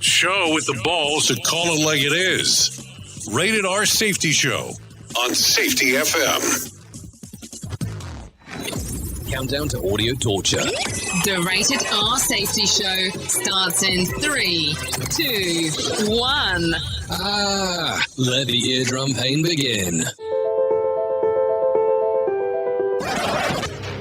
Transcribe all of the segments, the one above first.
Show with the balls to call it like it is. Rated R Safety Show on Safety FM. Countdown to audio torture. The Rated R Safety Show starts in 3, 2, 1. Let the eardrum pain begin.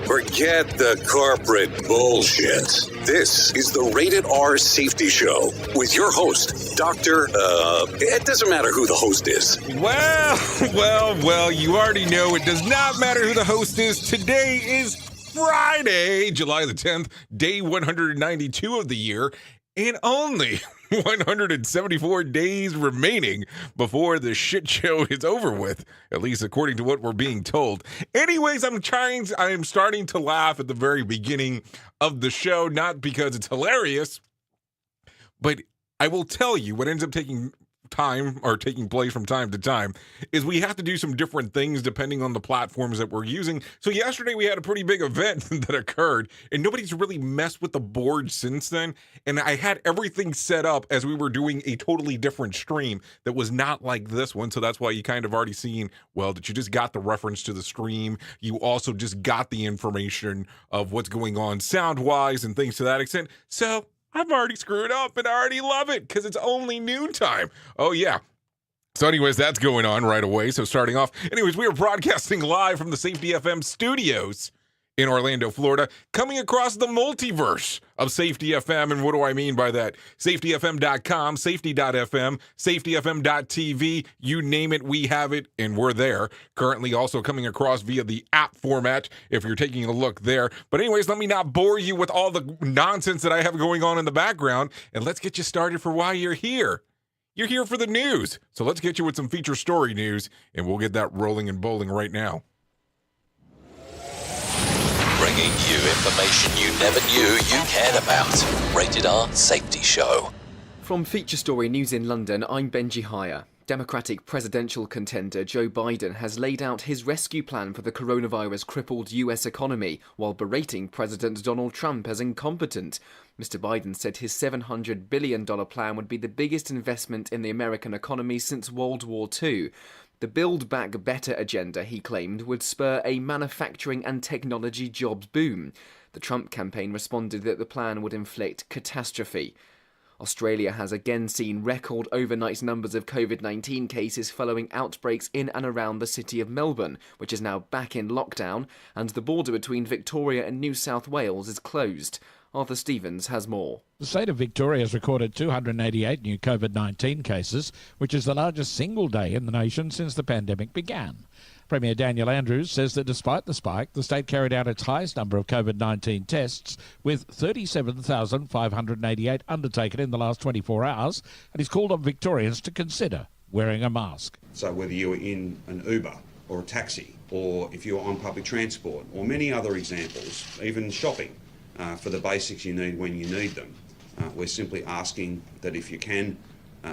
Forget the corporate bullshit. This is the Rated R Safety Show with your host, Dr. It doesn't matter who the host is. Well, you already know it does not matter who the host is. Today is Friday, July the 10th, day 192 of the year, and only 174 days remaining before the shit show is over with, at least according to what we're being told. Anyways, I'm starting to laugh at the very beginning of the show, not because it's hilarious, but I will tell you what ends up taking place from time to time is we have to do some different things depending on the platforms that we're using. So yesterday we had a pretty big event that occurred and nobody's really messed with the board since then. And I had everything set up as we were doing a totally different stream that was not like this one. So that's why you kind of already seen, well, that you just got the reference to the stream. You also just got the information of what's going on sound wise and things to that extent. So I've already screwed up and I already love it because it's only noontime. Oh, yeah. So anyways, that's going on right away. So starting off, anyways, we are broadcasting live from the Safety FM studios in Orlando, Florida, coming across the multiverse of Safety FM. And what do I mean by that? SafetyFM.com, Safety.fm, SafetyFM.tv, you name it, we have it, and we're there. Currently also coming across via the app format, if you're taking a look there. But anyways, let me not bore you with all the nonsense that I have going on in the background, and let's get you started for why you're here. You're here for the news. So let's get you with some feature story news, and we'll get that rolling and bowling right now. Bringing you information you never knew you cared about. Rated R Safety Show. From Feature Story News in London, I'm Benji Hire. Democratic presidential contender Joe Biden has laid out his rescue plan for the coronavirus-crippled US economy while berating President Donald Trump as incompetent. Mr. Biden said his $700 billion plan would be the biggest investment in the American economy since World War II. The Build Back Better agenda, he claimed, would spur a manufacturing and technology jobs boom. The Trump campaign responded that the plan would inflict catastrophe. Australia has again seen record overnight numbers of COVID-19 cases following outbreaks in and around the city of Melbourne, which is now back in lockdown, and the border between Victoria and New South Wales is closed. Arthur Stevens has more. The state of Victoria has recorded 288 new COVID-19 cases, which is the largest single day in the nation since the pandemic began. Premier Daniel Andrews says that despite the spike, the state carried out its highest number of COVID-19 tests, with 37,588 undertaken in the last 24 hours, and he's called on Victorians to consider wearing a mask. So whether you're in an Uber or a taxi, or if you're on public transport, or many other examples, even shopping, for the basics you need when you need them. We're simply asking that if you can,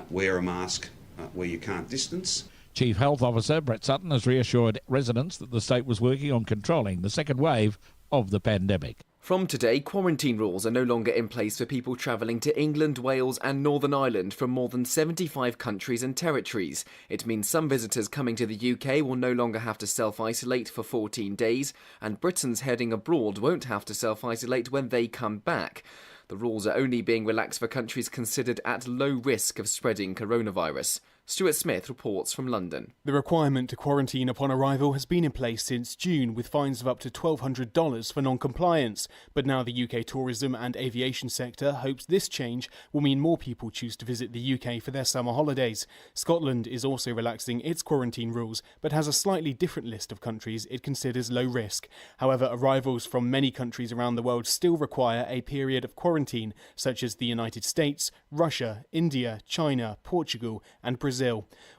wear a mask where you can't distance. Chief Health Officer Brett Sutton has reassured residents that the state was working on controlling the second wave of the pandemic. From today, quarantine rules are no longer in place for people travelling to England, Wales and Northern Ireland from more than 75 countries and territories. It means some visitors coming to the UK will no longer have to self-isolate for 14 days, and Britons heading abroad won't have to self-isolate when they come back. The rules are only being relaxed for countries considered at low risk of spreading coronavirus. Stuart Smith reports from London. The requirement to quarantine upon arrival has been in place since June, with fines of up to $1,200 for non-compliance. But now the UK tourism and aviation sector hopes this change will mean more people choose to visit the UK for their summer holidays. Scotland is also relaxing its quarantine rules, but has a slightly different list of countries it considers low risk. However, arrivals from many countries around the world still require a period of quarantine, such as the United States, Russia, India, China, Portugal and Brazil.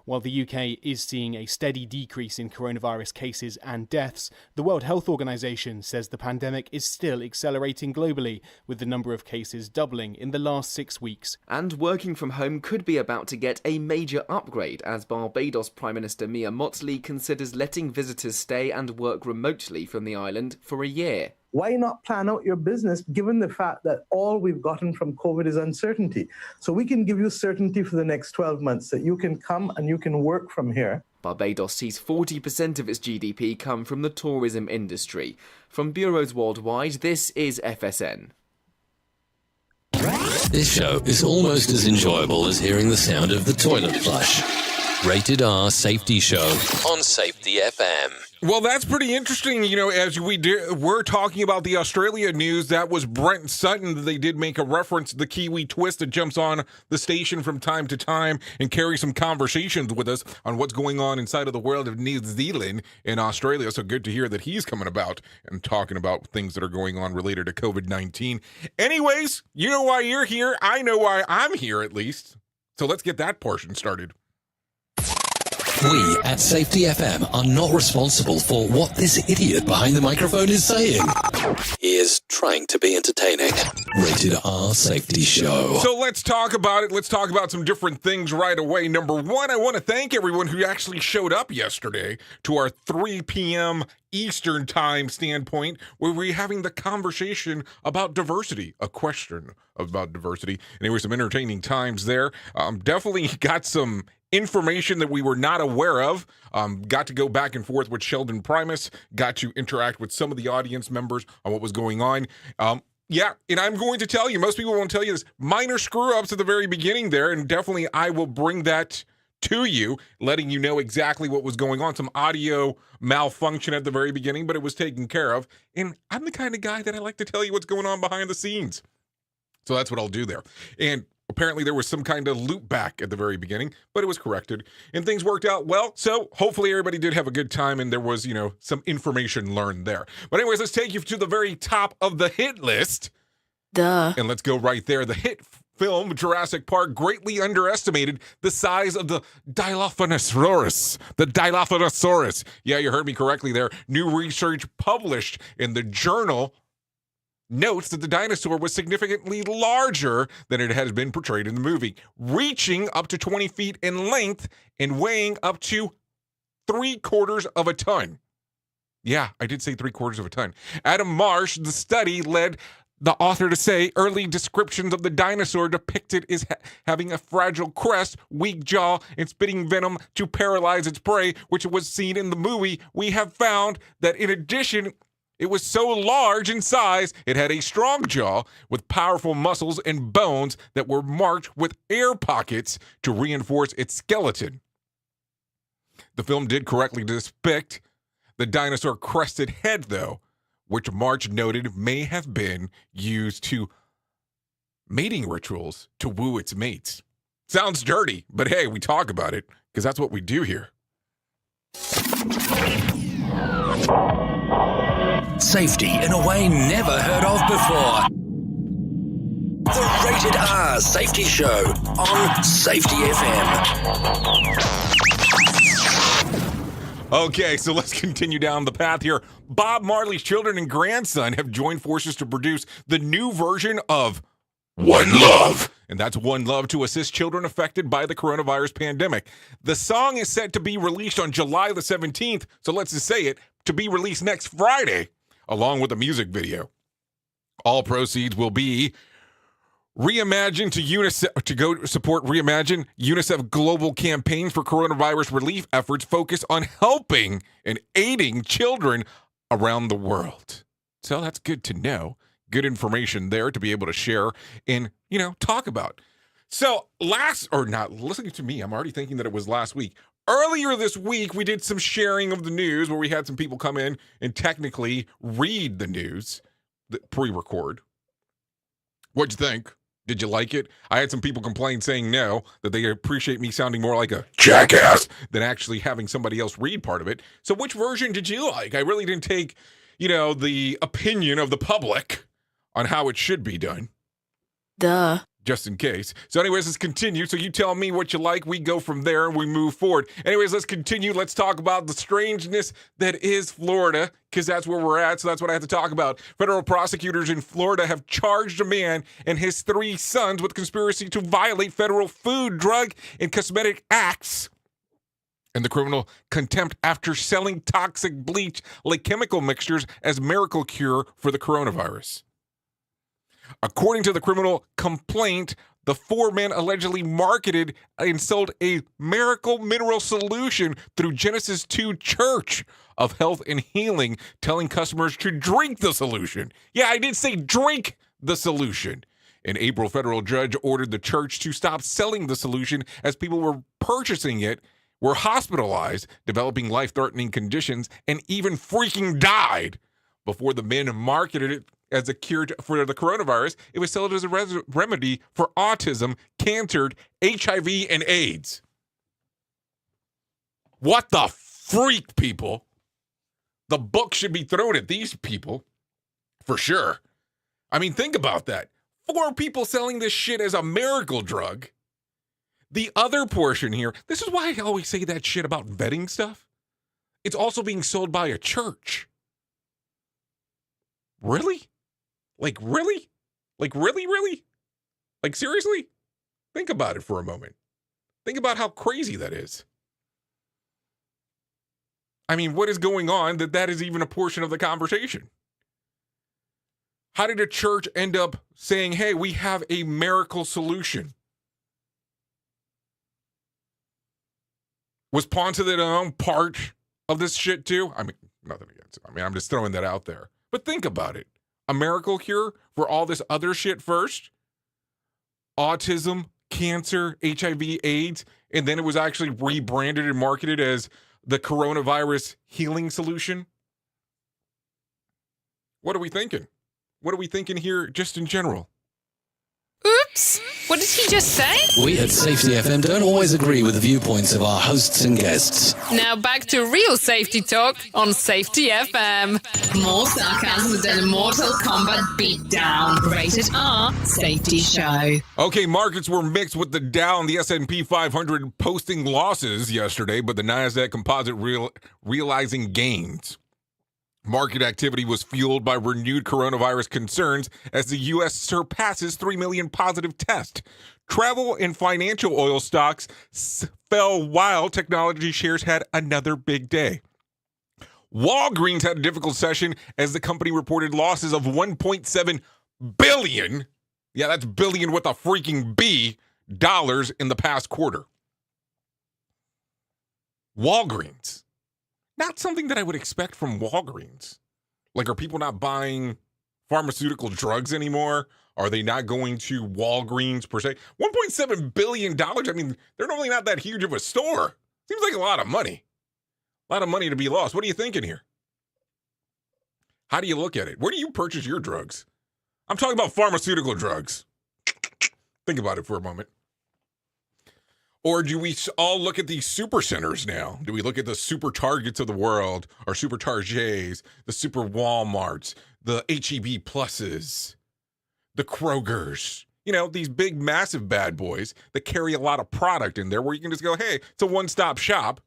While the UK is seeing a steady decrease in coronavirus cases and deaths, the World Health Organization says the pandemic is still accelerating globally, with the number of cases doubling in the last 6 weeks. And working from home could be about to get a major upgrade as Barbados Prime Minister Mia Mottley considers letting visitors stay and work remotely from the island for a year. why not plan out your business given the fact that all we've gotten from COVID is uncertainty? So we can give you certainty for the next 12 months that you can come and you can work from here. Barbados sees 40% of its GDP come from the tourism industry. From bureaus worldwide, this is FSN. This show is almost as enjoyable as hearing the sound of the toilet flush. Rated R Safety Show on Safety FM. Well, that's pretty interesting. As we're talking about the Australia news, that was Brent Sutton. They did make a reference to the Kiwi twist that jumps on the station from time to time and carries some conversations with us on what's going on inside of the world of New Zealand and Australia. So good to hear that he's coming about and talking about things that are going on related to COVID-19. Anyways, you know why you're here. I know why I'm here, at least. So let's get that portion started. We at Safety FM are not responsible for what this idiot behind the microphone is saying. He is trying to be entertaining. Rated R Safety Show. So let's talk about it. Let's talk about some different things right away. Number one, I want to thank everyone who actually showed up yesterday to our 3 p.m. Eastern time standpoint, where we're having the conversation about diversity, a question about diversity. And there were some entertaining times there. Definitely got some information that we were not aware of. Got to go back and forth with Sheldon Primus, got to interact with some of the audience members on what was going on. Yeah, and I'm going to tell you, most people won't tell you this, minor screw-ups at the very beginning there, and definitely I will bring that to you, letting you know exactly what was going on. Some audio malfunction at the very beginning, but it was taken care of. And I'm the kind of guy that I like to tell you what's going on behind the scenes. So that's what I'll do there. And apparently there was some kind of loop back at the very beginning, but it was corrected and things worked out well. So hopefully everybody did have a good time and there was, some information learned there. But anyways, let's take you to the very top of the hit list. Duh. And let's go right there. The hit film Jurassic Park greatly underestimated the size of the Dilophosaurus. The Dilophosaurus. Yeah, you heard me correctly there. New research published in the journal notes that the dinosaur was significantly larger than it has been portrayed in the movie, reaching up to 20 feet in length and weighing up to 3/4 of a ton. Yeah, I did say 3/4 of a ton. Adam Marsh, the study led the author to say early descriptions of the dinosaur depicted as having a fragile crest, weak jaw, and spitting venom to paralyze its prey, which was seen in the movie. We have found that in addition, it was so large in size, it had a strong jaw with powerful muscles and bones that were marked with air pockets to reinforce its skeleton. The film did correctly depict the dinosaur crested head, though, which March noted may have been used to mating rituals to woo its mates. Sounds dirty, but hey, we talk about it because that's what we do here. Safety in a way never heard of before. The Rated R Safety Show on Safety FM. Okay, so let's continue down the path here. Bob Marley's children and grandson have joined forces to produce the new version of One Love. And that's One Love to assist children affected by the coronavirus pandemic. The song is set to be released on July the 17th, so let's just say it, to be released next Friday, along with a music video. All proceeds will be reimagined to UNICEF to go support Reimagine, UNICEF global campaign for coronavirus relief efforts focused on helping and aiding children around the world. So that's good to know. Good information there to be able to share and, talk about. So listen to me, I'm already thinking that it was last week. Earlier this week, we did some sharing of the news where we had some people come in and technically read the news, pre-record. What'd you think? Did you like it? I had some people complain saying no, that they appreciate me sounding more like a jackass than actually having somebody else read part of it. So which version did you like? I really didn't take, the opinion of the public on how it should be done. Duh. Just in case. So anyways, let's continue. So you tell me what you like. We go from there and we move forward. Anyways, let's continue. Let's talk about the strangeness that is Florida, because that's where we're at. So that's what I have to talk about. Federal prosecutors in Florida have charged a man and his 3 sons with conspiracy to violate federal food, drug, and cosmetic acts and the criminal contempt after selling toxic bleach like chemical mixtures as miracle cure for the coronavirus. According to the criminal complaint, the four men allegedly marketed and sold a miracle mineral solution through Genesis 2 Church of Health and Healing, telling customers to drink the solution. Yeah, I did say drink the solution. An April federal judge ordered the church to stop selling the solution as people were purchasing it, were hospitalized, developing life-threatening conditions, and even freaking died before the men marketed it as a cure for the coronavirus. It was sold as a remedy for autism, cancer, HIV, and AIDS. What the freak, people? The book should be thrown at these people, for sure. I mean, think about that. 4 people selling this shit as a miracle drug. The other portion here, this is why I always say that shit about vetting stuff. It's also being sold by a church. Really? Like, really? Like, really? Like, seriously? Think about it for a moment. Think about how crazy that is. I mean, what is going on that is even a portion of the conversation? How did a church end up saying, hey, we have a miracle solution? Was Ponce de Leon part of this shit too? I mean, nothing against it. I mean, I'm just throwing that out there. But think about it. A miracle cure for all this other shit first? Autism, cancer, HIV, AIDS, and then it was actually rebranded and marketed as the coronavirus healing solution? What are we thinking? What are we thinking here just in general? Oops! What did he just say? We at Safety FM don't always agree with the viewpoints of our hosts and guests. Now back to real safety talk on Safety FM. More sarcasm than a Mortal Kombat beatdown. Rated R Safety Show. Okay, markets were mixed with the Dow and the S&P 500 posting losses yesterday, but the NASDAQ composite realizing gains. Market activity was fueled by renewed coronavirus concerns as the U.S. surpasses 3 million positive tests. Travel and financial oil stocks fell while technology shares had another big day. Walgreens had a difficult session as the company reported losses of $1.7 billion. Yeah, that's billion with a freaking B dollars in the past quarter. Walgreens. Not something that I would expect from Walgreens. Like, are people not buying pharmaceutical drugs anymore? Are they not going to Walgreens per se? $1.7 billion? I mean, they're normally not that huge of a store. Seems like a lot of money. A lot of money to be lost. What are you thinking here? How do you look at it? Where do you purchase your drugs? I'm talking about pharmaceutical drugs. Think about it for a moment. Or do we all look at these super centers now? Do we look at the super Targets of the world, or super Targets, the super Walmarts, the H-E-B Pluses, the Krogers? You know, these big, massive bad boys that carry a lot of product in there where you can just go, hey, it's a one-stop shop,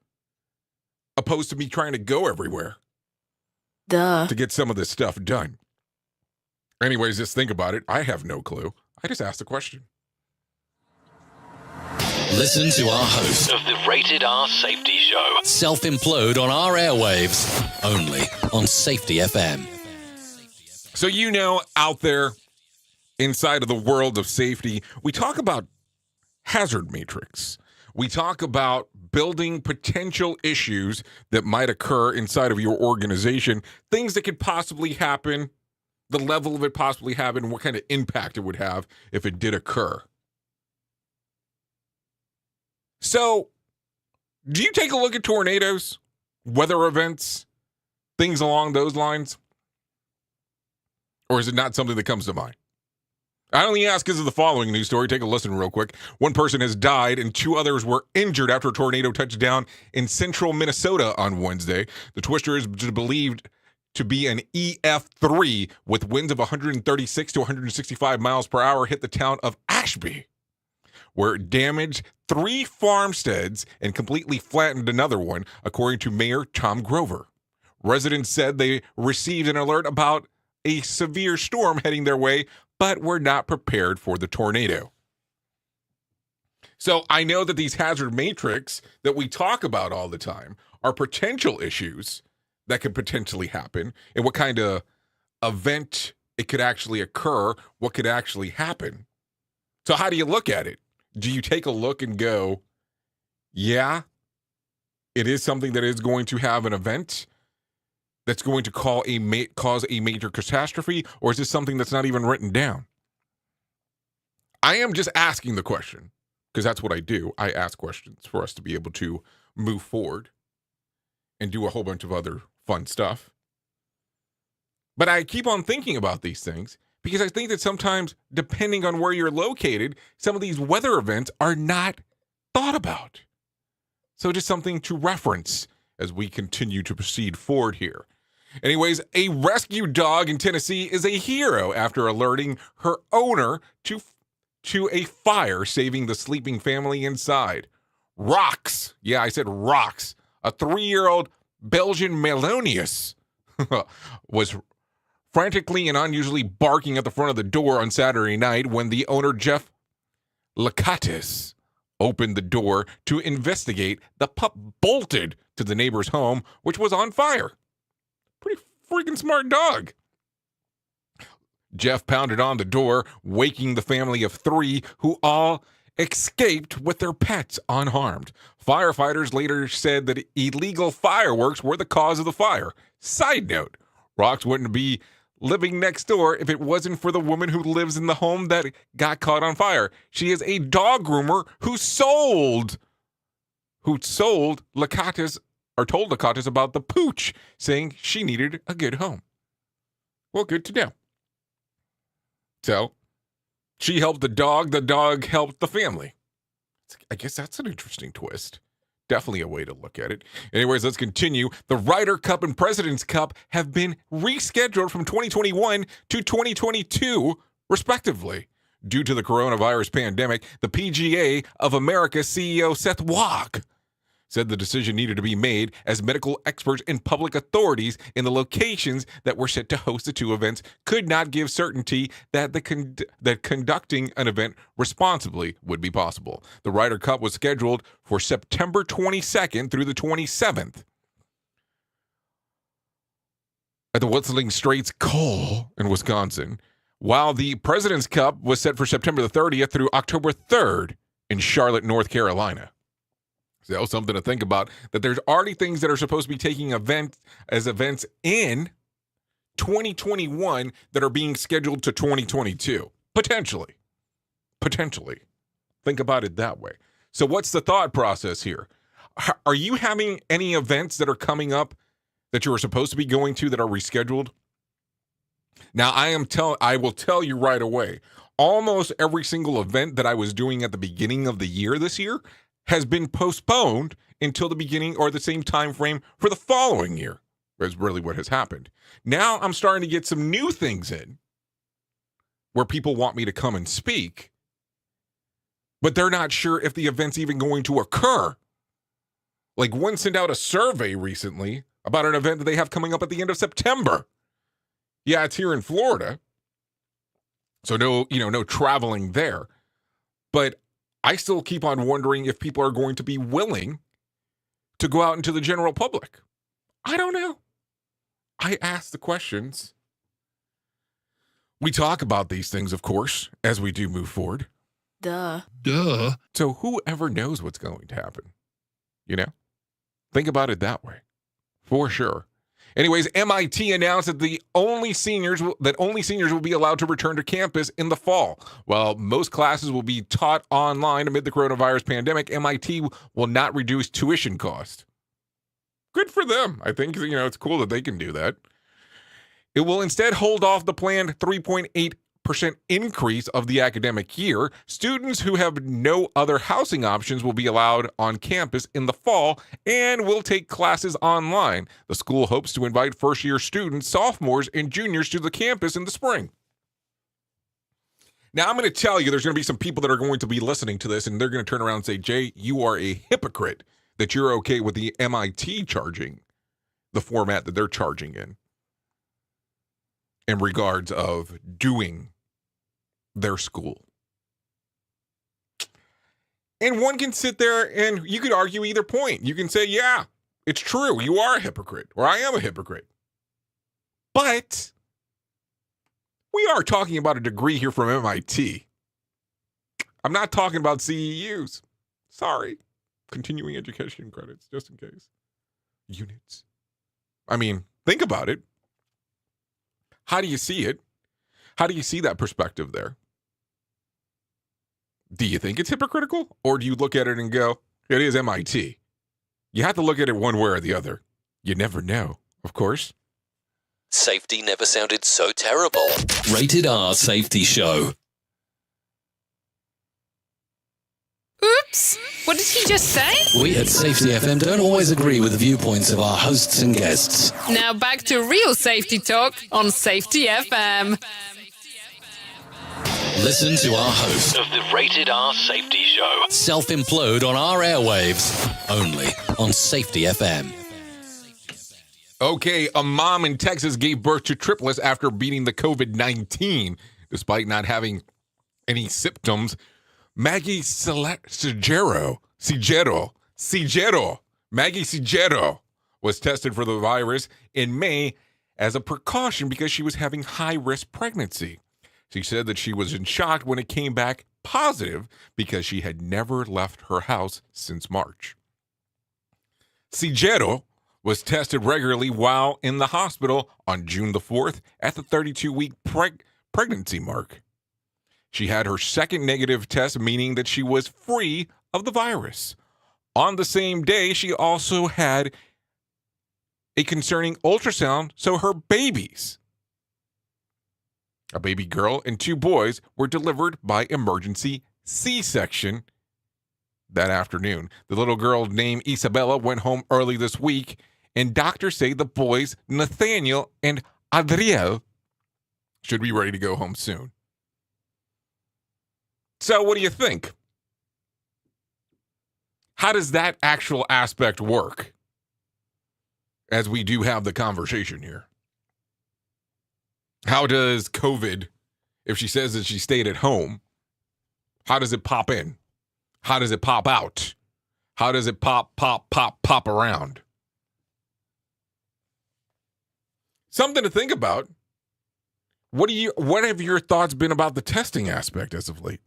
opposed to me trying to go everywhere to get some of this stuff done. Anyways, just think about it. I have no clue. I just asked the question. Listen to our host Of the Rated R Safety Show. self-implode on our airwaves, only on Safety FM. So, you know, out there inside of the world of safety, we talk about hazard matrix. We talk about building potential issues that might occur inside of your organization, things that could possibly happen, the level of it possibly happen, and what kind of impact it would have if it did occur. So, do you take a look at tornadoes, weather events, things along those lines? Or is it not something that comes to mind? I only ask because of the following news story. Take a listen real quick. One person has died and 2 others were injured after a tornado touched down in central Minnesota on Wednesday. The twister is believed to be an EF3 with winds of 136 to 165 miles per hour hit the town of Ashby, where it damaged 3 farmsteads and completely flattened another one, according to Mayor Tom Grover. Residents said they received an alert about a severe storm heading their way, but were not prepared for the tornado. So I know that these hazard matrix that we talk about all the time are potential issues that could potentially happen and what kind of event it could actually occur, what could actually happen. So how do you look at it? Do you take a look and go, yeah, it is something that is going to have an event that's going to cause a major catastrophe, or is this something that's not even written down? I am just asking the question, because that's what I do. I ask questions for us to be able to move forward and do a whole bunch of other fun stuff. But I keep on thinking about these things because I think that sometimes, depending on where you're located, some of these weather events are not thought about. So just something to reference as we continue to proceed forward here. Anyways, a rescue dog in Tennessee is a hero after alerting her owner to a fire, saving the sleeping family inside. Rocks, yeah, I said Rocks, a 3-year-old Belgian Melonius was frantically and unusually barking at the front of the door on Saturday night when the owner, Jeff Lacatis, opened the door to investigate. The pup bolted to the neighbor's home, which was on fire. Pretty freaking smart dog. Jeff pounded on the door, waking the family of 3 who all escaped with their pets unharmed. Firefighters later said that illegal fireworks were the cause of the fire. Side note, Rocks wouldn't be living next door if it wasn't for the woman who lives in the home that got caught on fire. She is a dog groomer who told Lacatis about the pooch, saying she needed a good home. Well, good to know. So, she helped the dog helped the family. I guess that's an interesting twist. Definitely a way to look at it. Anyways, let's continue. The Ryder Cup and President's Cup have been rescheduled from 2021 to 2022, respectively. Due to the coronavirus pandemic, the PGA of America CEO Seth Wag said the decision needed to be made as medical experts and public authorities in the locations that were set to host the 2 events could not give certainty that that conducting an event responsibly would be possible. The Ryder Cup was scheduled for September 22nd through the 27th at the Whistling Straits Cole in Wisconsin, while the President's Cup was set for September the 30th through October 3rd in Charlotte, North Carolina. So something to think about, that there's already things that are supposed to be taking events in 2021 that are being scheduled to 2022. Potentially. Think about it that way. So what's the thought process here? Are you having any events that are coming up that you were supposed to be going to that are rescheduled? Now, I will tell you right away, almost every single event that I was doing at the beginning of the year this year has been postponed until the beginning or the same time frame for the following year. Is really what has happened. Now I'm starting to get some new things in where people want me to come and speak, but they're not sure if the event's even going to occur. Like one sent out a survey recently about an event that they have coming up at the end of September. Yeah, it's here in Florida. So no traveling there. But I still keep on wondering if people are going to be willing to go out into the general public. I don't know. I ask the questions. We talk about these things, of course, as we do move forward. Duh. So whoever knows what's going to happen, Think about it that way, for sure. Anyways, MIT announced that only seniors will be allowed to return to campus in the fall. While most classes will be taught online amid the coronavirus pandemic, MIT will not reduce tuition cost. Good for them. I think, it's cool that they can do that. It will instead hold off the planned 3.8% increase of the academic year. Students who have no other housing options will be allowed on campus in the fall and will take classes online. The school hopes to invite first-year students, sophomores, and juniors to the campus in the spring. Now, I'm going to tell you there's going to be some people that are going to be listening to this, and they're going to turn around and say, Jay, you are a hypocrite that you're okay with the MIT charging the format that they're charging in regards of doing their school. And one can sit there and you could argue either point. You can say, yeah, it's true. You are a hypocrite, or I am a hypocrite. But we are talking about a degree here from MIT. I'm not talking about CEUs. Sorry. Continuing education credits, just in case. Units. I mean, think about it. How do you see it? How do you see that perspective there? Do you think it's hypocritical? Or do you look at it and go, it is MIT? You have to look at it one way or the other. You never know, of course. Safety never sounded so terrible. Rated R Safety Show. Oops! What did he just say? We at Safety FM don't always agree with the viewpoints of our hosts and guests. Now back to real safety talk on Safety FM. Listen to our host of the Rated R Safety Show self-implode on our airwaves, only on Safety FM. Okay, a mom in Texas gave birth to triplets after beating the COVID-19, despite not having any symptoms. Maggie Sigero was tested for the virus in May as a precaution because she was having high-risk pregnancy. She said that she was in shock when it came back positive because she had never left her house since March. Sigero was tested regularly while in the hospital on June the 4th at the 32-week pregnancy mark. She had her second negative test, meaning that she was free of the virus. On the same day, she also had a concerning ultrasound, so her babies, a baby girl and two boys, were delivered by emergency C-section that afternoon. The little girl named Isabella went home early this week, and doctors say the boys, Nathaniel and Adriel, should be ready to go home soon. So what do you think? How does that actual aspect work? As we do have the conversation here. How does COVID, if she says that she stayed at home, how does it pop in? How does it pop out? How does it pop around? Something to think about. What have your thoughts been about the testing aspect as of late?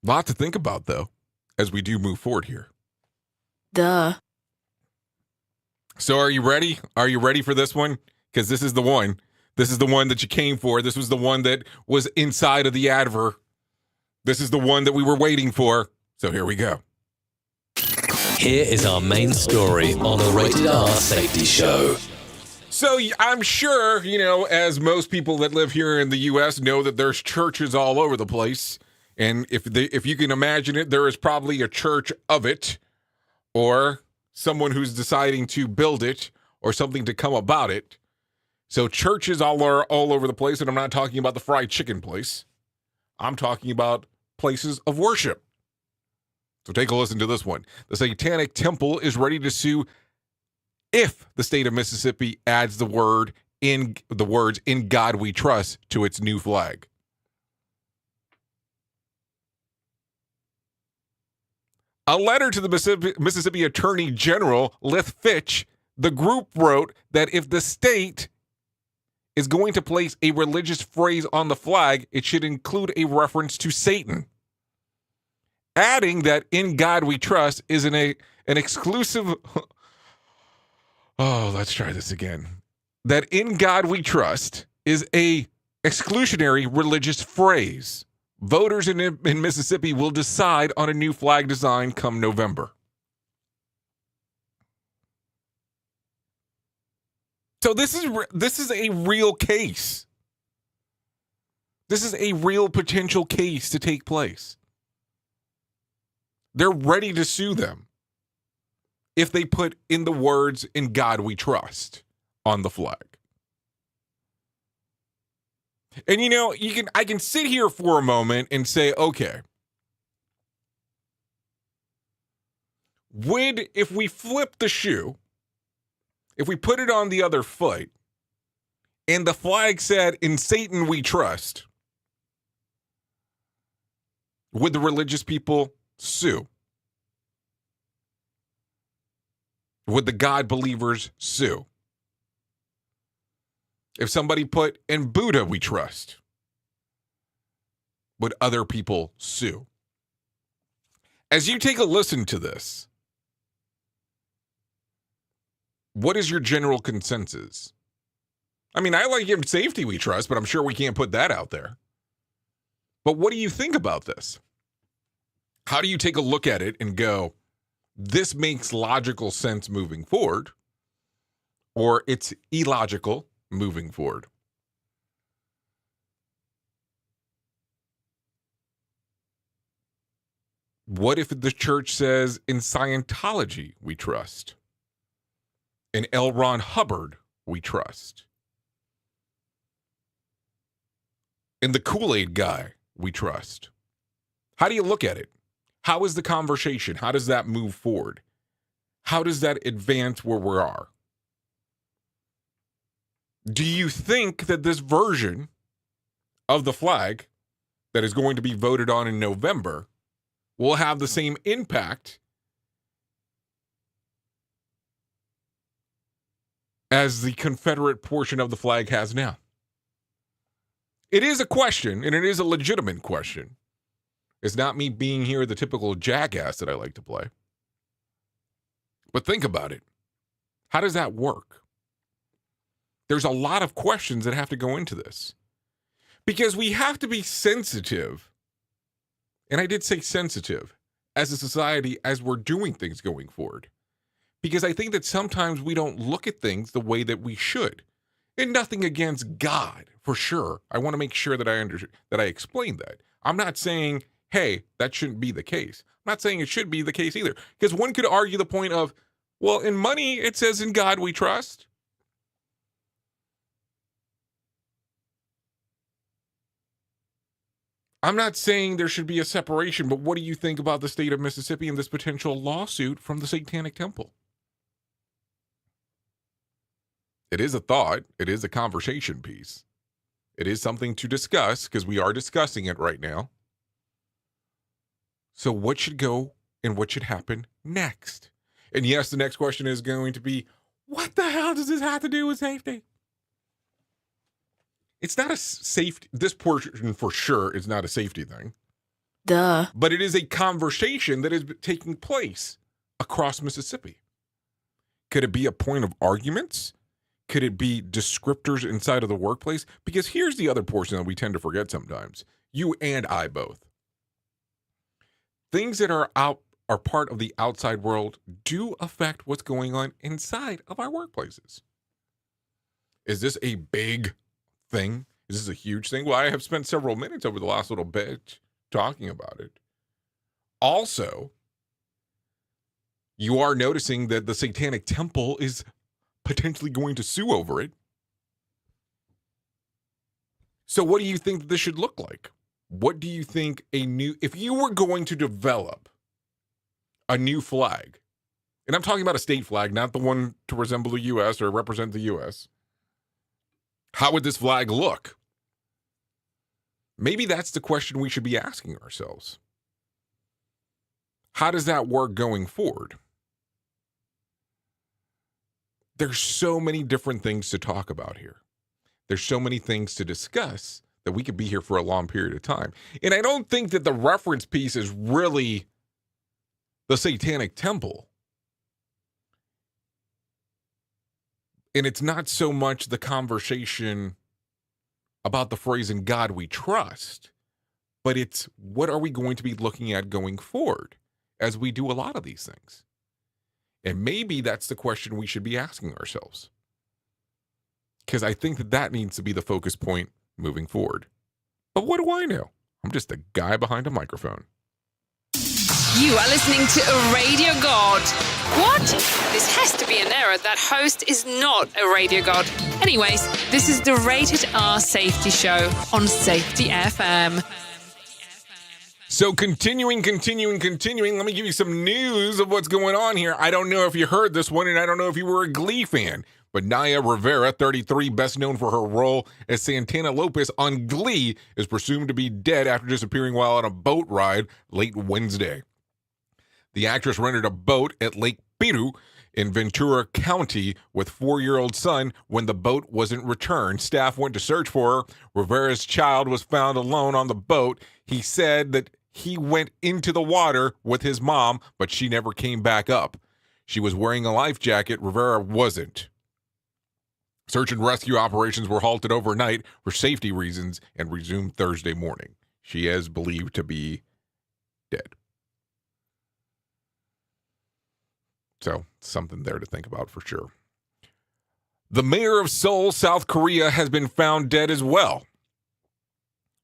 Lot to think about, though, as we do move forward here. Duh. So are you ready? Are you ready for this one? Because this is the one. This is the one that you came for. This was the one that was inside of the advert. This is the one that we were waiting for. So here we go. Here is our main story on the Rated R Safety Show. So I'm sure, as most people that live here in the U.S. know that there's churches all over the place. And if you can imagine it, there is probably a church of it, or someone who's deciding to build it, or something to come about it. So churches all over the place, and I'm not talking about the fried chicken place. I'm talking about places of worship. So take a listen to this one. The Satanic Temple is ready to sue if the state of Mississippi adds the words "In God We Trust" to its new flag. A letter to the Mississippi Attorney General, Lith Fitch, the group wrote that if the state is going to place a religious phrase on the flag, it should include a reference to Satan. Adding that "In God We Trust" is an exclusive... Oh, let's try this again. That "In God We Trust" is a exclusionary religious phrase. Voters in Mississippi will decide on a new flag design come November. So this is a real case. This is a real potential case to take place. They're ready to sue them if they put in the words "In God We Trust" on the flag. And I can sit here for a moment and say, okay, if we flip the shoe, if we put it on the other foot, and the flag said "In Satan We Trust," Would the religious people sue? Would the God believers sue? If somebody put in Buddha we trust, would other people sue? As you take a listen to this, what is your general consensus? I mean, I like your safety we trust, but I'm sure we can't put that out there. But what do you think about this? How do you take a look at it and go, this makes logical sense moving forward, or it's illogical moving forward? What if the church says in Scientology we trust? In L. Ron Hubbard we trust? In the Kool-Aid guy we trust? How do you look at it? How is the conversation? How does that move forward? How does that advance where we are? Do you think that this version of the flag that is going to be voted on in November will have the same impact as the Confederate portion of the flag has now? It is a question, and it is a legitimate question. It's not me being here the typical jackass that I like to play. But think about it. How does that work? There's a lot of questions that have to go into this. Because we have to be sensitive, and I did say sensitive, as a society as we're doing things going forward. Because I think that sometimes we don't look at things the way that we should. And nothing against God, for sure. I want to make sure that I explain that. I'm not saying, hey, that shouldn't be the case. I'm not saying it should be the case either. Because one could argue the point of, well, in money, it says in God we trust. I'm not saying there should be a separation, but what do you think about the state of Mississippi and this potential lawsuit from the Satanic Temple? It is a thought. It is a conversation piece. It is something to discuss because we are discussing it right now. So what should go and what should happen next? And yes, the next question is going to be, what the hell does this have to do with safety? It's not a safety, this portion for sure is not a safety thing. Duh. But it is a conversation that is taking place across Mississippi. Could it be a point of arguments? Could it be descriptors inside of the workplace? Because here's the other portion that we tend to forget sometimes. You and I both. Things that are part of the outside world do affect what's going on inside of our workplaces. Is this a big thing? Is this a huge thing? Well, I have spent several minutes over the last little bit talking about it. Also, you are noticing that the Satanic Temple is potentially going to sue over it. So what do you think this should look like? What do you think if you were going to develop a new flag, and I'm talking about a state flag, not the one to resemble the U.S. or represent the U.S., how would this flag look? Maybe that's the question we should be asking ourselves. How does that work going forward? There's so many different things to talk about here. There's so many things to discuss that we could be here for a long period of time. And I don't think that the reference piece is really the Satanic Temple. And it's not so much the conversation about the phrase "in God we trust," but it's what are we going to be looking at going forward as we do a lot of these things. And maybe that's the question we should be asking ourselves. Because I think that needs to be the focus point moving forward. But what do I know? I'm just a guy behind a microphone. You are listening to a radio god. What? This has to be an error. That host is not a radio god. Anyways, this is the Rated R Safety Show on Safety FM. So continuing, let me give you some news of what's going on here. I don't know if you heard this one, and I don't know if you were a Glee fan, But Naya Rivera, 33, best known for her role as Santana Lopez on Glee, is presumed to be dead after disappearing while on a boat ride late Wednesday. The actress rented a boat at Lake Piru in Ventura County with 4-year-old son when the boat wasn't returned. Staff went to search for her. Rivera's child was found alone on the boat. He said that he went into the water with his mom, but she never came back up. She was wearing a life jacket. Rivera wasn't. Search and rescue operations were halted overnight for safety reasons and resumed Thursday morning. She is believed to be dead. So, something there to think about for sure. The mayor of Seoul, South Korea, has been found dead as well.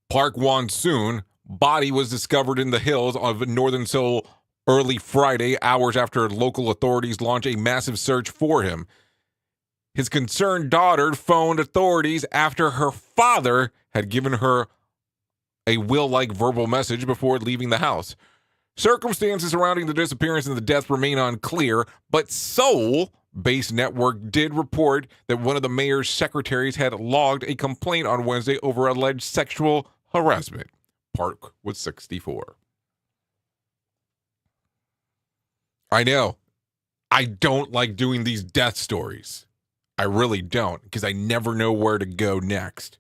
Park Won-soon body was discovered in the hills of northern Seoul early Friday, hours after local authorities launched a massive search for him. His concerned daughter phoned authorities after her father had given her a will-like verbal message before leaving the house. Circumstances surrounding the disappearance and the death remain unclear, but Seoul-based network did report that one of the mayor's secretaries had logged a complaint on Wednesday over alleged sexual harassment. Park was 64. I know. I don't like doing these death stories. I really don't, because I never know where to go next.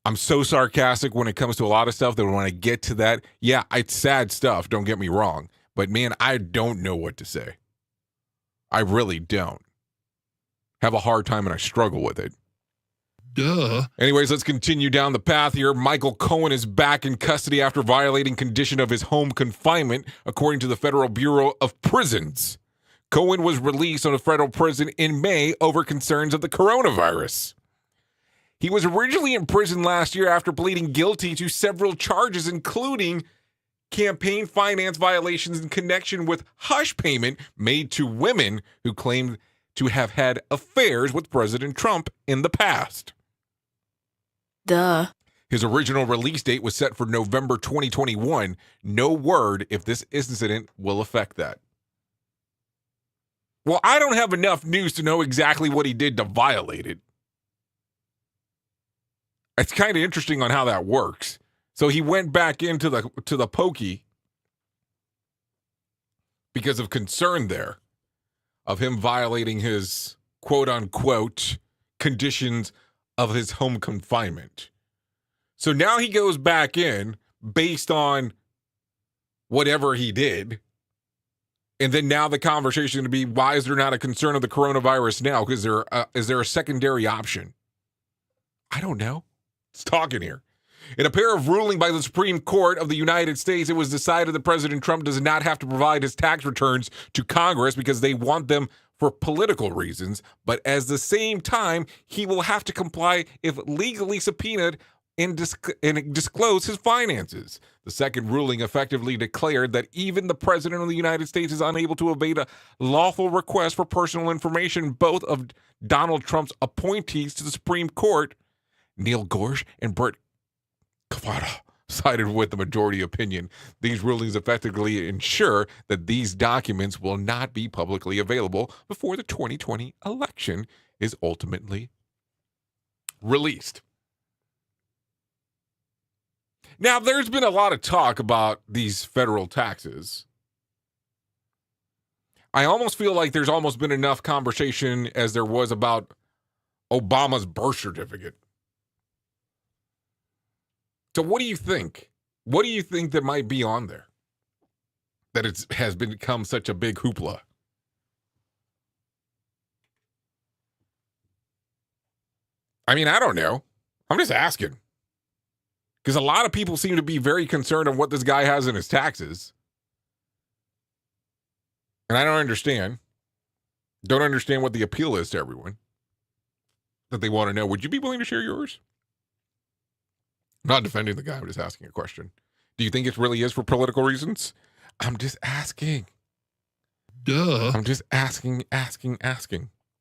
I'm so sarcastic when it comes to a lot of stuff that when I get to that, yeah, it's sad stuff, don't get me wrong. But man, I don't know what to say. I really don't. Have a hard time and I struggle with it. Duh. Anyways, let's continue down the path here. Michael Cohen is back in custody after violating condition of his home confinement, according to the Federal Bureau of Prisons. Cohen was released on a federal prison in May over concerns of the coronavirus. He was originally in prison last year after pleading guilty to several charges, including campaign finance violations in connection with hush payment made to women who claimed to have had affairs with President Trump in the past. Duh. His original release date was set for November 2021. No word if this incident will affect that. Well, I don't have enough news to know exactly what he did to violate it. It's kind of interesting on how that works. So he went back into the pokey because of concern there of him violating his quote-unquote conditions of his home confinement. So now he goes back in based on whatever he did. And then now the conversation is going to be, why is there not a concern of the coronavirus now? Because is there a secondary option? I don't know. It's talking here. In a pair of ruling by the Supreme Court of the United States, it was decided that President Trump does not have to provide his tax returns to Congress because they want them for political reasons. But at the same time, he will have to comply if legally subpoenaed and disclose his finances. The second ruling effectively declared that even the President of the United States is unable to evade a lawful request for personal information. Both of Donald Trump's appointees to the Supreme Court, Neil Gorsuch and Brett Kavanaugh, sided with the majority opinion. These rulings effectively ensure that these documents will not be publicly available before the 2020 election is ultimately released. Now, there's been a lot of talk about these federal taxes. I almost feel like there's almost been enough conversation as there was about Obama's birth certificate. So what do you think? What do you think that might be on there that it has become such a big hoopla? I mean, I don't know. I'm just asking. Because a lot of people seem to be very concerned on what this guy has in his taxes. And I don't understand. Don't understand what the appeal is to everyone. That they want to know. Would you be willing to share yours? I'm not defending the guy. I'm just asking a question. Do you think it really is for political reasons? I'm just asking. Duh. I'm just asking.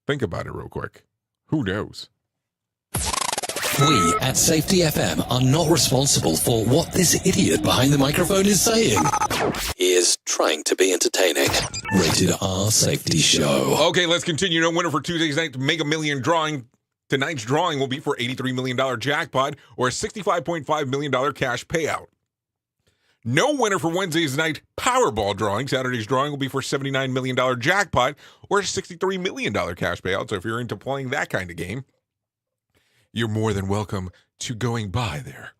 Think about it real quick. Who knows? We at Safety FM are not responsible for what this idiot behind the microphone is saying. He is trying to be entertaining. Rated R Safety Show. Okay, let's continue. No winner for Tuesday's night Mega Million drawing. Tonight's drawing will be for $83 million jackpot or a $65.5 million cash payout. No winner for Wednesday's night Powerball drawing. Saturday's drawing will be for $79 million jackpot or a $63 million cash payout. So if you're into playing that kind of game, you're more than welcome to going by there.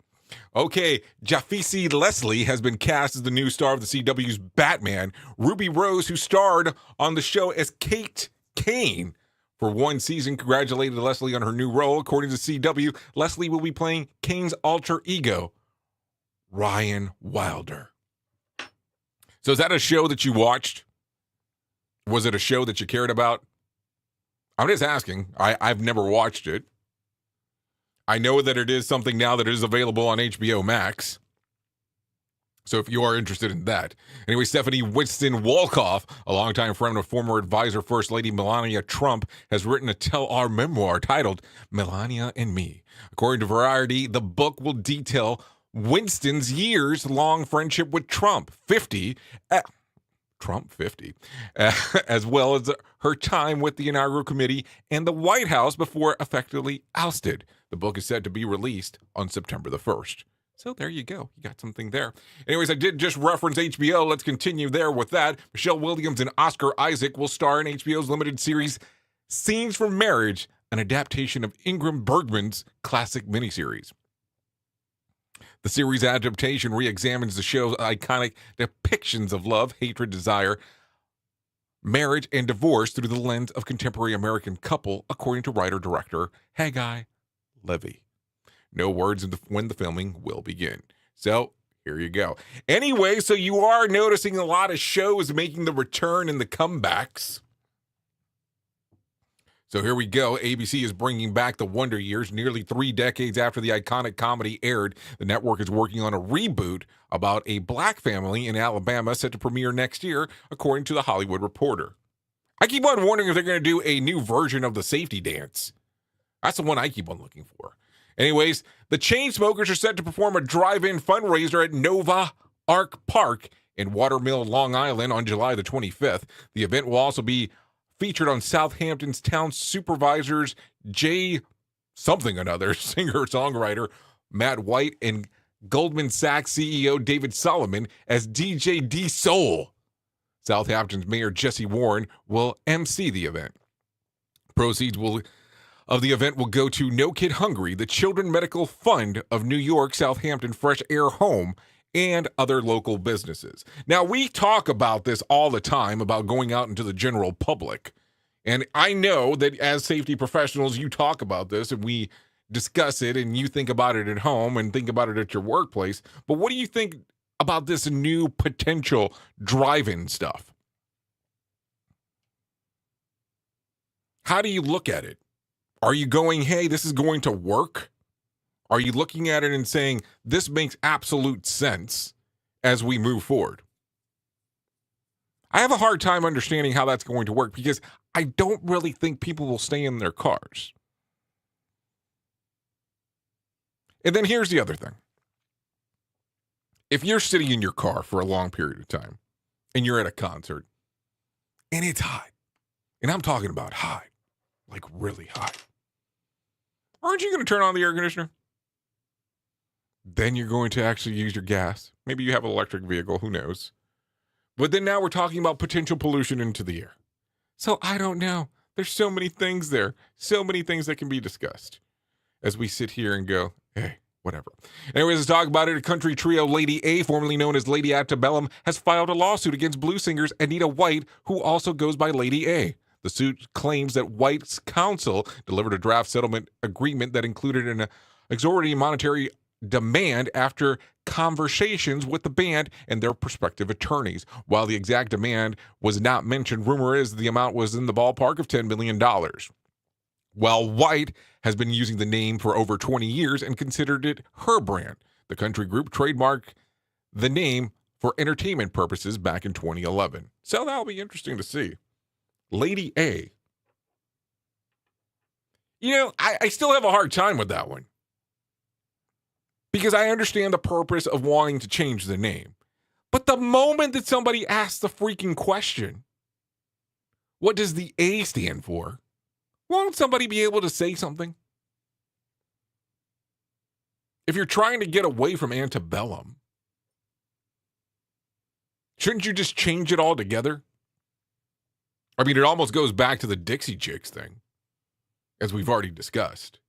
Okay, Jafisi Leslie has been cast as the new star of the CW's Batman. Ruby Rose, who starred on the show as Kate Kane for one season, congratulated Leslie on her new role. According to CW, Leslie will be playing Kane's alter ego, Ryan Wilder. So is that a show that you watched? Was it a show that you cared about? I'm just asking. I've never watched it. I know that it is something now that is available on HBO Max. So if you are interested in that. Anyway, Stephanie Winston Wolkoff, a longtime friend of former advisor First Lady Melania Trump, has written a tell-all memoir titled Melania and Me. According to Variety, the book will detail Winston's years-long friendship with Trump, 50, as well as her time with the inaugural committee and the White House before effectively ousted. The book is set to be released on September the 1st. So there you go. You got something there. Anyways, I did just reference HBO. Let's continue there with that. Michelle Williams and Oscar Isaac will star in HBO's limited series Scenes from Marriage, an adaptation of Ingrid Bergman's classic miniseries. The series adaptation re-examines the show's iconic depictions of love, hatred, desire, marriage, and divorce through the lens of contemporary American couple, according to writer-director Haggai Levy. No words of when the filming will begin. So, here you go. Anyway, so you are noticing a lot of shows making the return and the comebacks. So here we go. ABC is bringing back The Wonder Years nearly 3 decades after the iconic comedy aired. The network is working on a reboot about a black family in Alabama set to premiere next year, according to The Hollywood Reporter. I keep on wondering if they're going to do a new version of the safety dance. That's the one I keep on looking for. Anyways, the Chainsmokers are set to perform a drive-in fundraiser at Nova Arc Park in Watermill, Long Island on July the 25th. The event will also be featured on Southampton's town supervisors Jay something another, singer-songwriter Matt White, and Goldman Sachs CEO David Solomon as DJ D-Soul. Southampton's Mayor Jesse Warren will MC the event. Proceeds of the event will go to No Kid Hungry, the Children's Medical Fund of New York, Southampton Fresh Air Home, and other local businesses. Now, we talk about this all the time, about going out into the general public. And I know that as safety professionals, you talk about this and we discuss it and you think about it at home and think about it at your workplace. But what do you think about this new potential drive-in stuff? How do you look at it? Are you going, hey, this is going to work? Are you looking at it and saying, this makes absolute sense as we move forward? I have a hard time understanding how that's going to work because I don't really think people will stay in their cars. And then here's the other thing. If you're sitting in your car for a long period of time and you're at a concert and it's hot, and I'm talking about hot, like really hot, aren't you going to turn on the air conditioner? Then you're going to actually use your gas. Maybe you have an electric vehicle, who knows? But then now we're talking about potential pollution into the air. So I don't know. There's so many things there. So many things that can be discussed as we sit here and go, hey, whatever. Anyways, let's talk about it. A country trio, Lady A, formerly known as Lady Antebellum, has filed a lawsuit against blues singers Anita White, who also goes by Lady A. The suit claims that White's counsel delivered a draft settlement agreement that included an exorbitant monetary demand after conversations with the band and their prospective attorneys. While the exact demand was not mentioned, rumor is the amount was in the ballpark of $10 million. While White has been using the name for over 20 years and considered it her brand, the country group trademarked the name for entertainment purposes back in 2011. So that'll be interesting to see. Lady A. You know, I still have a hard time with that one. because I understand the purpose of wanting to change the name. But the moment that somebody asks the freaking question, what does the A stand for? Won't somebody be able to say something? If you're trying to get away from antebellum, shouldn't you just change it all together? I mean, it almost goes back to the Dixie Chicks thing, as we've already discussed.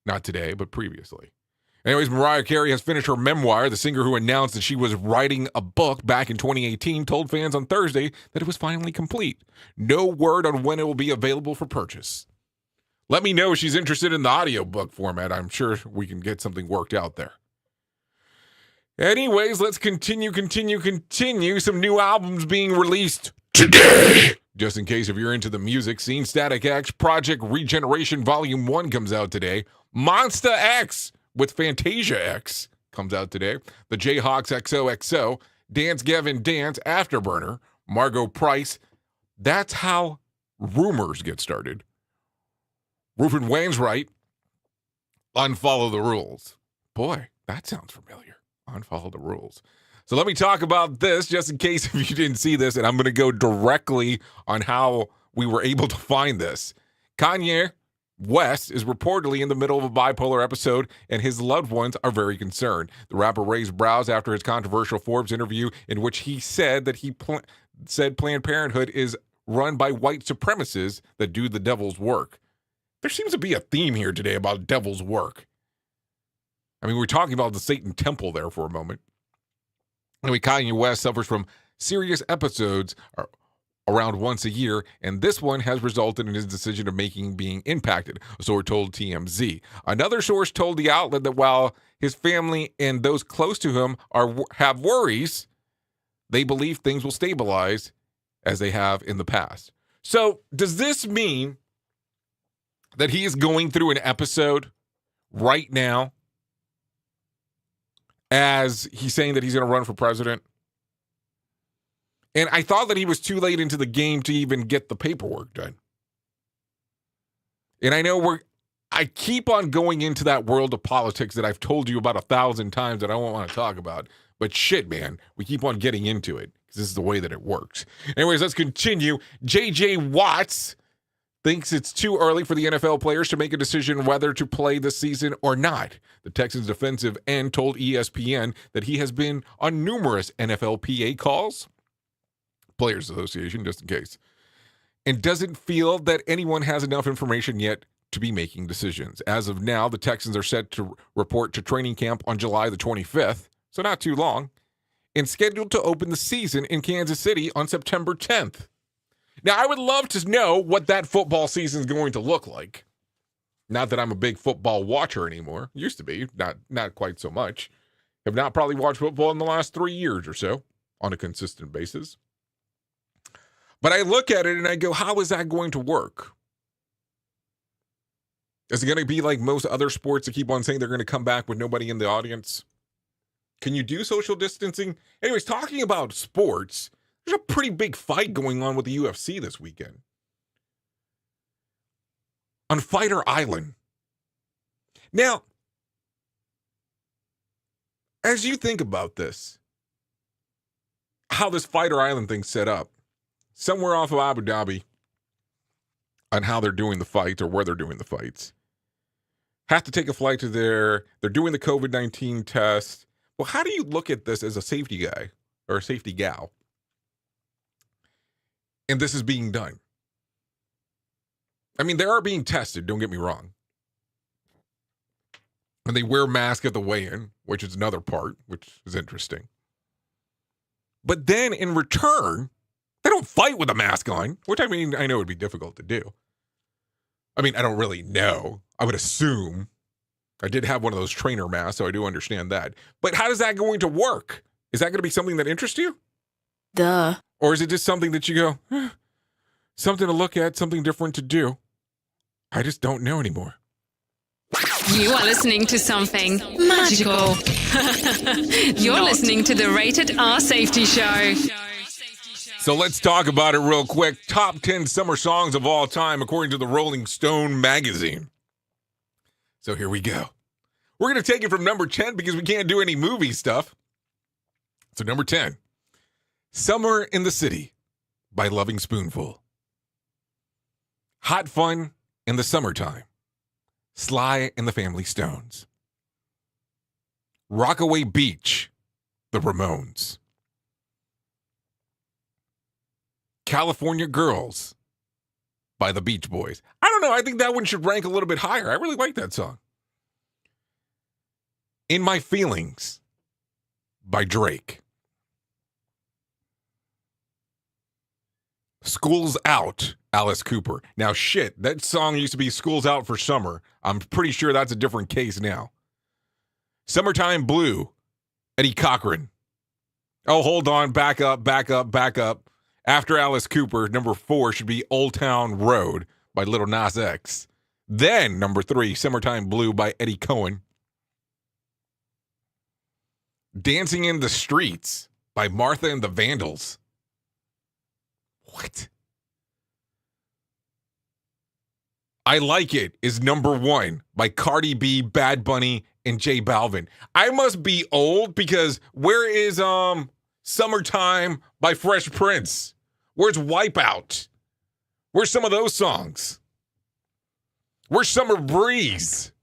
Not today, but previously. Anyways, Mariah Carey has finished her memoir. The singer who announced that she was writing a book back in 2018 told fans on Thursday that it was finally complete. No word on when it will be available for purchase. Let me know if she's interested in the audiobook format. I'm sure we can get something worked out there. Anyways, let's continue. Some new albums being released today. Just in case if you're into the music scene, Static X Project Regeneration Volume 1 comes out today. Monsta X with Fantasia X comes out today. The Jayhawks XOXO, Dance Gavin Dance, Afterburner, Margot Price. That's how rumors get started. Rufus Wainwright, Unfollow the Rules. Boy, that sounds familiar. Unfollow the Rules. So let me talk about this just in case if you didn't see this, and I'm going to go directly on how we were able to find this. Kanye West is reportedly in the middle of a bipolar episode, and his loved ones are very concerned. The rapper raised brows after his controversial Forbes interview in which he said that said Planned Parenthood is run by white supremacists that do the devil's work. There seems to be a theme here today about devil's work. I mean, we're talking about the Satan temple there for a moment. Anyway, Kanye West suffers from serious episodes around once a year, and this one has resulted in his decision of being impacted, a source told TMZ. Another source told the outlet that while his family and those close to him have worries, they believe things will stabilize as they have in the past. So does this mean that he is going through an episode right now as he's saying that he's going to run for president? And I thought that he was too late into the game to even get the paperwork done. And I know I keep on going into that world of politics that I've told you about 1,000 times that I won't want to talk about. But shit, man, we keep on getting into it because this is the way that it works. Anyways, let's continue. J.J. Watts thinks it's too early for the NFL players to make a decision whether to play this season or not. The Texans defensive end told ESPN that he has been on numerous NFLPA calls, Players Association, just in case, and doesn't feel that anyone has enough information yet to be making decisions. As of now, the Texans are set to report to training camp on July the 25th, so not too long, and scheduled to open the season in Kansas City on September 10th. Now, I would love to know what that football season is going to look like. Not that I'm a big football watcher anymore. Used to be, not quite so much. Have not probably watched football in the last 3 years or so on a consistent basis. But I look at it and I go, how is that going to work? Is it going to be like most other sports that keep on saying they're going to come back with nobody in the audience? Can you do social distancing? Anyways, talking about sports, there's a pretty big fight going on with the UFC this weekend. On Fighter Island. Now, as you think about this, how this Fighter Island thing's set up, somewhere off of Abu Dhabi, on how they're doing the fights or where they're doing the fights. Have to take a flight to there. They're doing the COVID-19 test. Well, how do you look at this as a safety guy or a safety gal? And this is being done. I mean, they are being tested, don't get me wrong. And they wear masks at the weigh-in, which is another part, which is interesting. But then in return, they don't fight with a mask on, which I mean, I know would be difficult to do. I mean, I don't really know. I would assume. I did have one of those trainer masks, so I do understand that. But how is that going to work? Is that going to be something that interests you? Duh. Or is it just something that you go, something to look at, something different to do? I just don't know anymore. You are listening to something magical. You're listening to the Rated R Safety Show. So let's talk about it real quick. Top 10 summer songs of all time, according to the Rolling Stone magazine. So here we go. We're going to take it from number 10 because we can't do any movie stuff. So number 10, Summer in the City by Loving Spoonful. Hot Fun in the Summertime. Sly and the Family Stones. Rockaway Beach, the Ramones. California Girls by the Beach Boys. I don't know. I think that one should rank a little bit higher. I really like that song. In My Feelings by Drake. School's Out, Alice Cooper. Now, shit, that song used to be School's Out for Summer. I'm pretty sure that's a different case now. Summertime Blue, Eddie Cochran. Oh, hold on. Back up. After Alice Cooper, number 4 should be Old Town Road by Lil Nas X. Then, number 3, Summertime Blue by Eddie Cohen. Dancing in the Streets by Martha and the Vandals. What? I Like It is number 1 by Cardi B, Bad Bunny, and J Balvin. I must be old because where is Summertime by Fresh Prince? Where's Wipeout? Where's some of those songs? Where's Summer Breeze?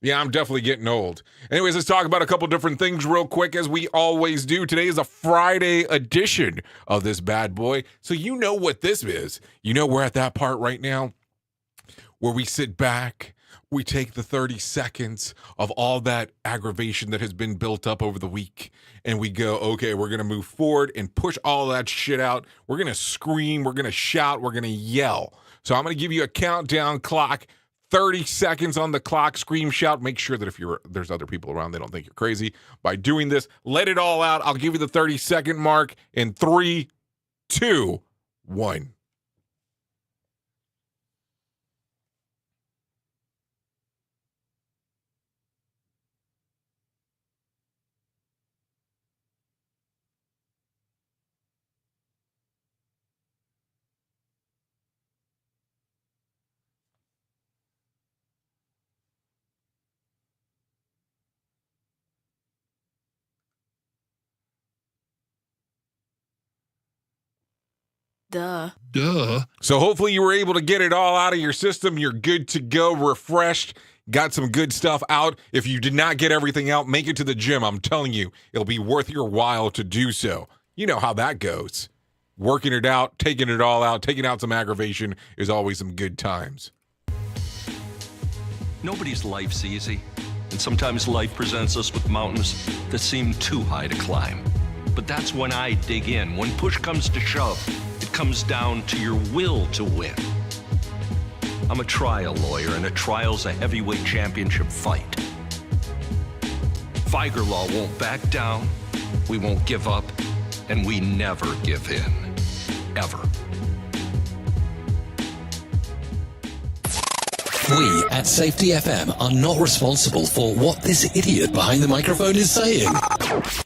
Yeah, I'm definitely getting old. Anyways, let's talk about a couple different things real quick, as we always do. Today is a Friday edition of this bad boy, so you know what this is. You know we're at that part right now where we sit back, we take the 30 seconds of all that aggravation that has been built up over the week, and we go, okay, we're going to move forward and push all that shit out. We're going to scream, we're going to shout, we're going to yell. So I'm going to give you a countdown clock. 30 seconds on the clock, scream, shout. Make sure that if there's other people around, they don't think you're crazy. By doing this, let it all out. I'll give you the 30-second mark in 3, 2, 1. Duh. So hopefully you were able to get it all out of your system. You're good to go, refreshed, got some good stuff out. If you did not get everything out, make it to the gym. I'm telling you, it'll be worth your while to do so. You know how that goes. Working it out, taking it all out, taking out some aggravation is always some good times. Nobody's life's easy, and sometimes life presents us with mountains that seem too high to climb. But that's when I dig in. When push comes to shove, it comes down to your will to win. I'm a trial lawyer, and a trial's a heavyweight championship fight. Viger Law won't back down, we won't give up, and we never give in. Ever. We at Safety FM are not responsible for what this idiot behind the microphone is saying.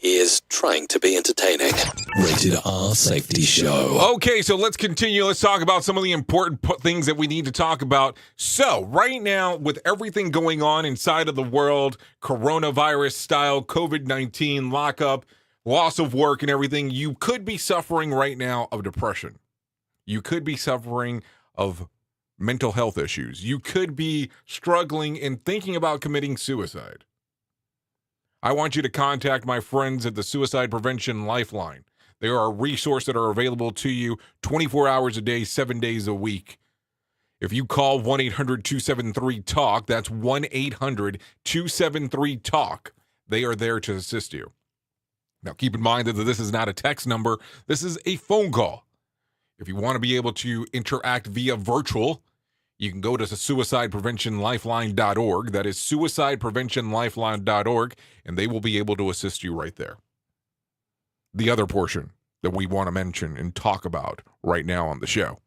He is trying to be entertaining. Rated R Safety Show. Okay, so let's continue. Let's talk about some of the important things that we need to talk about. So, right now, with everything going on inside of the world, coronavirus style, COVID-19 lockup, loss of work and everything, you could be suffering right now of depression. You could be suffering of mental health issues. You could be struggling and thinking about committing suicide. I want you to contact my friends at the Suicide Prevention Lifeline. They are a resource that are available to you 24 hours a day, 7 days a week. If you call 1-800-273-TALK, that's 1-800-273-TALK. They are there to assist you. Now, keep in mind that this is not a text number. This is a phone call. If you want to be able to interact via virtual, you can go to suicidepreventionlifeline.org. That is suicidepreventionlifeline.org, and they will be able to assist you right there. The other portion that we want to mention and talk about right now on the show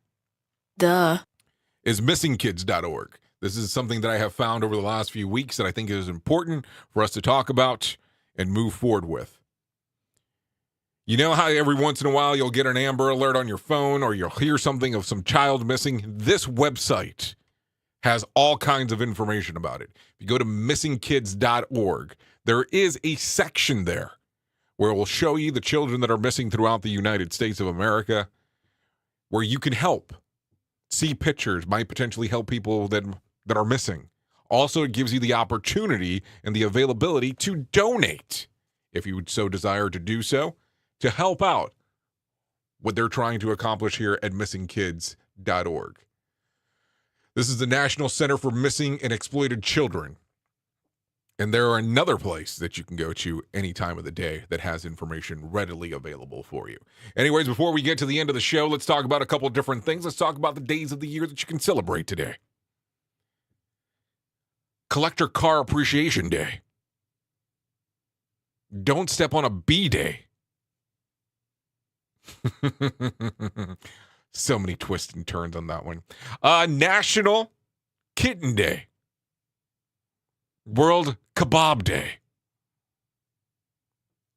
is missingkids.org. This is something that I have found over the last few weeks that I think is important for us to talk about and move forward with. You know how every once in a while you'll get an Amber Alert on your phone or you'll hear something of some child missing? This website has all kinds of information about it. If you go to missingkids.org, there is a section there where it will show you the children that are missing throughout the United States of America, where you can help. See pictures, might potentially help people that are missing. Also, it gives you the opportunity and the availability to donate, if you would so desire to do so, to help out what they're trying to accomplish here at missingkids.org. This is the National Center for Missing and Exploited Children. And there are another place that you can go to any time of the day that has information readily available for you. Anyways, before we get to the end of the show, let's talk about a couple of different things. Let's talk about the days of the year that you can celebrate today. Collector Car Appreciation Day. Don't Step on a Bee Day. So many twists and turns on that one. National Kitten Day. World Kebab Day.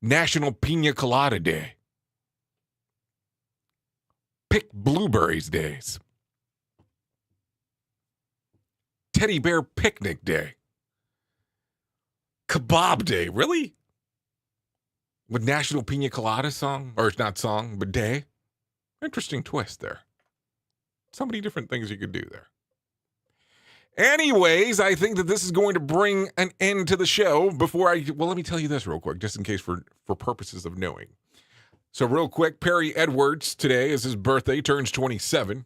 National Pina Colada Day. Pick Blueberries Days. Teddy Bear Picnic Day. Kebab Day. Really? With National Pina Colada song? Or not song, but day? Interesting twist there. So many different things you could do there. Anyways, I think that this is going to bring an end to the show let me tell you this real quick, just in case for purposes of knowing. So real quick, Perry Edwards today is his birthday, turns 27.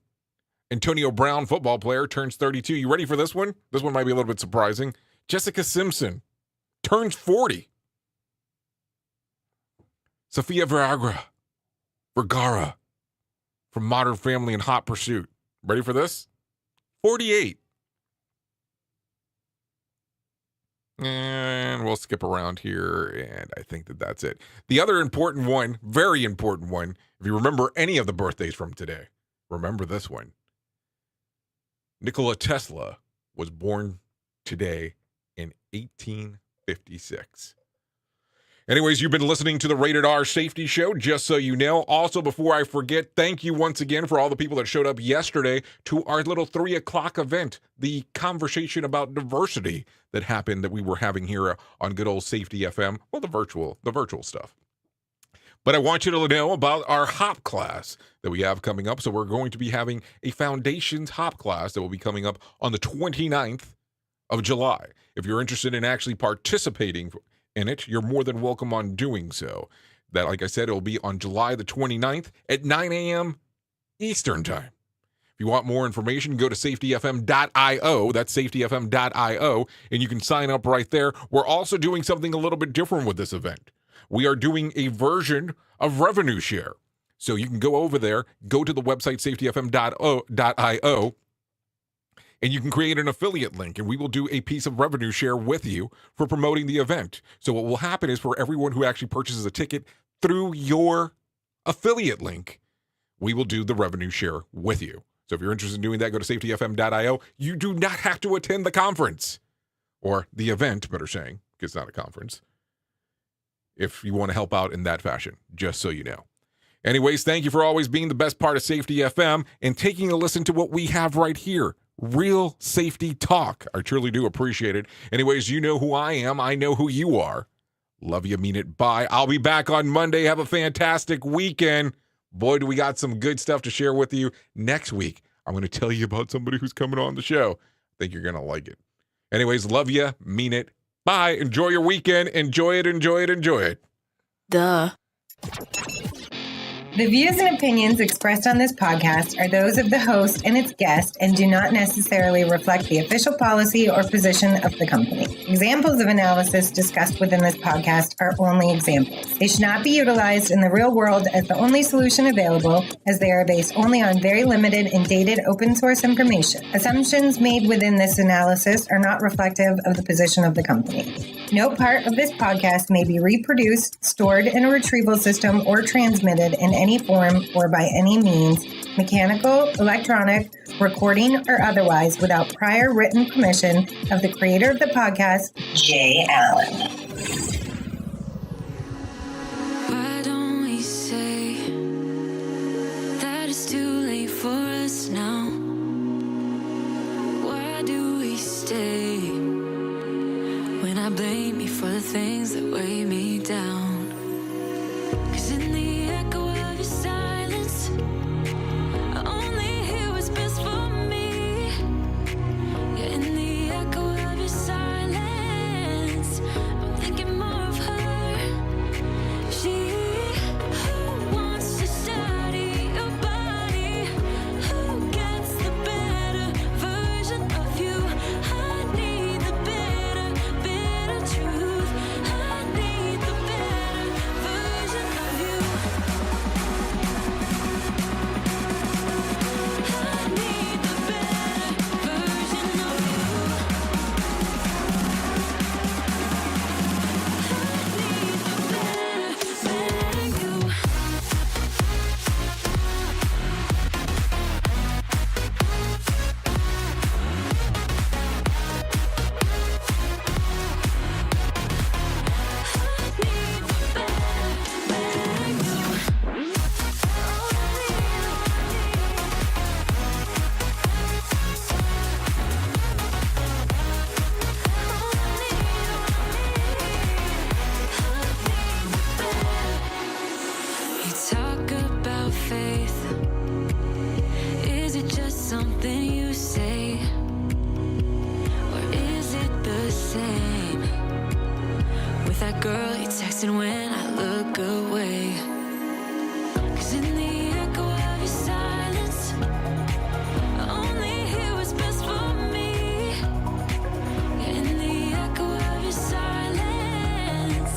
Antonio Brown, football player, turns 32. You ready for this one? This one might be a little bit surprising. Jessica Simpson turns 40. Sofia Vergara from Modern Family and Hot Pursuit. Ready for this? 48. And we'll skip around here, and I think that that's it. The other important one, very important one, if you remember any of the birthdays from today, remember this one. Nikola Tesla was born today in 1856. Anyways, you've been listening to the Rated R Safety Show, just so you know. Also, before I forget, thank you once again for all the people that showed up yesterday to our little 3 o'clock event, the conversation about diversity that happened that we were having here on good old Safety FM. Well, the virtual stuff. But I want you to know about our HOP class that we have coming up. So we're going to be having a Foundations HOP class that will be coming up on the 29th of July. If you're interested in actually participating in it, you're more than welcome on doing so. That, like I said, it will be on July the 29th at 9 a.m. Eastern Time. If you want more information, go to safetyfm.io. That's safetyfm.io, and you can sign up right there. We're also doing something a little bit different with this event. We are doing a version of revenue share. So you can go over there, go to the website safetyfm.io, and you can create an affiliate link, and we will do a piece of revenue share with you for promoting the event. So what will happen is for everyone who actually purchases a ticket through your affiliate link, we will do the revenue share with you. So if you're interested in doing that, go to safetyfm.io. You do not have to attend the conference, or the event, better saying, because it's not a conference, if you want to help out in that fashion, just so you know. Anyways, thank you for always being the best part of Safety FM and taking a listen to what we have right here. Real safety talk. I truly do appreciate it. Anyways, you know who I am. I know who you are. Love you, mean it. Bye. I'll be back on Monday. Have a fantastic weekend. Boy, do we got some good stuff to share with you. Next week, I'm going to tell you about somebody who's coming on the show. I think you're going to like it. Anyways, love you, mean it. Bye. Enjoy your weekend. Enjoy it, enjoy it, enjoy it. Duh. The views and opinions expressed on this podcast are those of the host and its guest and do not necessarily reflect the official policy or position of the company. Examples of analysis discussed within this podcast are only examples. They should not be utilized in the real world as the only solution available, as they are based only on very limited and dated open source information. Assumptions made within this analysis are not reflective of the position of the company. No part of this podcast may be reproduced, stored in a retrieval system, or transmitted in any form or by any means, mechanical, electronic, recording, or otherwise, without prior written permission of the creator of the podcast, Jay Allen. Why don't we say that it's too late for us now? Why do weigh me down. 'Cause in the echo of your silence, I only hear what's best for me. Yeah, in the echo of your silence, I'm thinking more of her. She who wants to study your body, who gets the better version of you. I need the better truth. I need the better version of you. I need the better version of you. I need the better you. You talk about faith. Is it just something you say? Or is it the same with that girl you texting when I look away? 'Cause in the echo of your silence, I only hear what's best for me. Yeah, in the echo of your silence,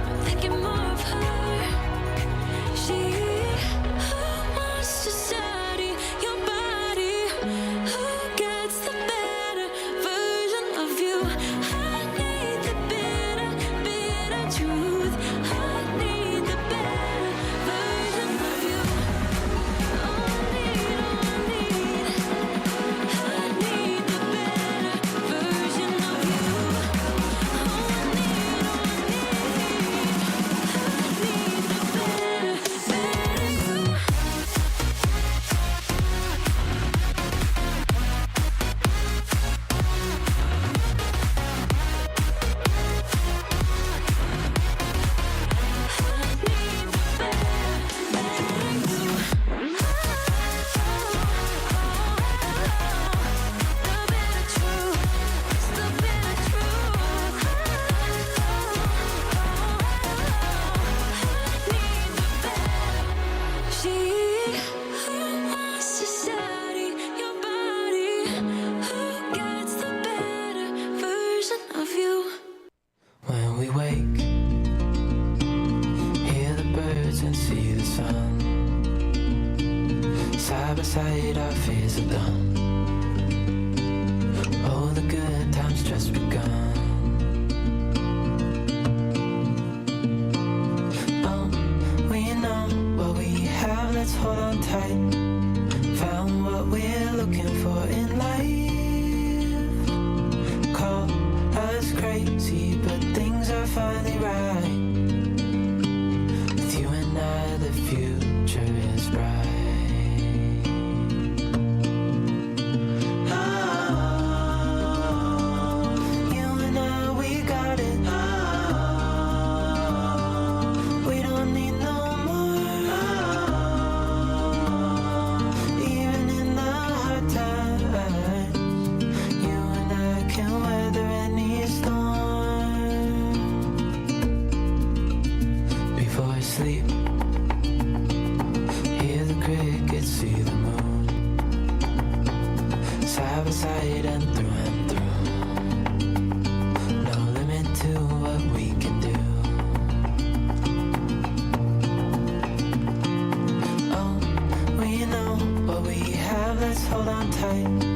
I'm thinking more of her. She who wants to study your body, who gets the better version of you. I need the better truth. I need the better version of you. I need the better version of you. I need the better you. She who wants to study your body, who gets the better version of you. When we wake, hear the birds and see the sun. Side by side our fears are done. Oh, the good times just begun. Oh, we know what we have, let's hold on tight. Found what we're looking for in life. Call us crazy, but things are finally right. With you and I, the future is bright. You and I, we got it. We don't need no more. Even in the hard times, you and I can weather any storm. Before I sleep, hear the crickets, see the moon. Side by side and through. No limit to what we can do. Oh, we know what we have, let's hold on tight.